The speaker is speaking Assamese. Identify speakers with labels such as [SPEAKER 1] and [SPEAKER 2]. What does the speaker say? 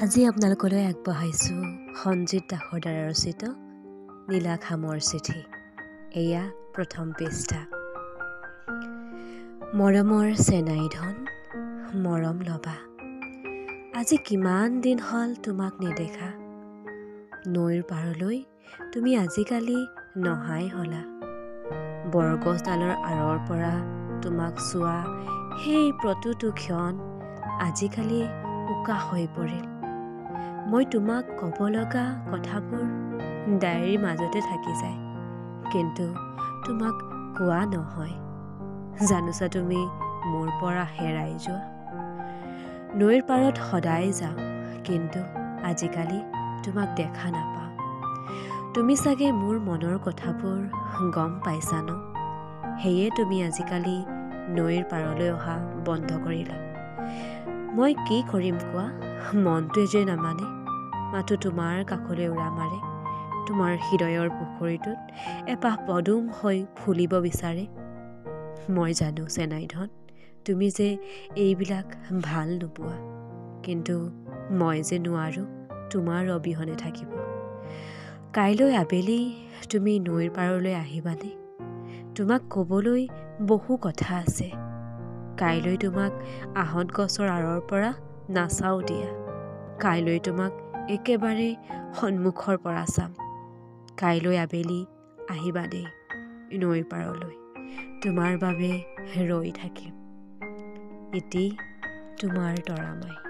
[SPEAKER 1] আজি আপোনালোকলৈ আগবঢ়াইছোঁ সঞ্জিত দাসৰ দ্বাৰা ৰচিত নীলাখামৰ চিঠি। এয়া প্ৰথম পৃষ্ঠা। মৰমৰ চেনাই ধন, মৰম ল'বা। আজি কিমান দিন হ'ল তোমাক নেদেখা। নৈৰ পাৰলৈ তুমি আজিকালি নহাই হ'লা। বৰগছডালৰ আঁৰৰ পৰা তোমাক চোৱা সেই প্ৰতিটো ক্ষণ আজিকালি উকা হৈ পৰিল। মই তোমাক ক'ব লগা কথাবোৰ ডায়েৰীৰ মাজতে থাকি যায়, কিন্তু তোমাক কোৱা নহয়। জানোচা তুমি মোৰ পৰা হেৰাই যোৱা। নৈৰ পাৰত সদায় যাওঁ, কিন্তু আজিকালি তোমাক দেখা নাপাওঁ। তুমি চাগে মোৰ মনৰ কথাবোৰ গম পাইছা ন? সেয়ে তুমি আজিকালি নৈৰ পাৰলৈ অহা বন্ধ কৰিলা। মই কি কৰিম কোৱা? মনটোৱে যে নামানে, মাথো তোমাৰ কাষলৈ উৰা মাৰে। তোমাৰ হৃদয়ৰ পুখুৰীটোত এপাহ পদুম হৈ ফুলিব বিচাৰে। মই জানো চেনাই ধন, তুমি যে এইবিলাক ভাল নোপোৱা, কিন্তু মই যে নোৱাৰোঁ তোমাৰ অবিহনে থাকিব। কাইলৈ আবেলি তুমি নৈৰ পাৰলৈ আহিবানে? তোমাক ক'বলৈ বহু কথা আছে। কাইলৈ তোমাক আহঁত গছৰ আঁৰৰ পৰা নাচাওঁ দিয়া। কাইলৈ তোমাক একেবাৰে সন্মুখৰ পৰা চাম। কাইলৈ আবেলি আহিবা দেই নৈৰ পাৰলৈ। তোমাৰ বাবে ৰৈ থাকিম। ইতি তোমাৰ তৰামাই।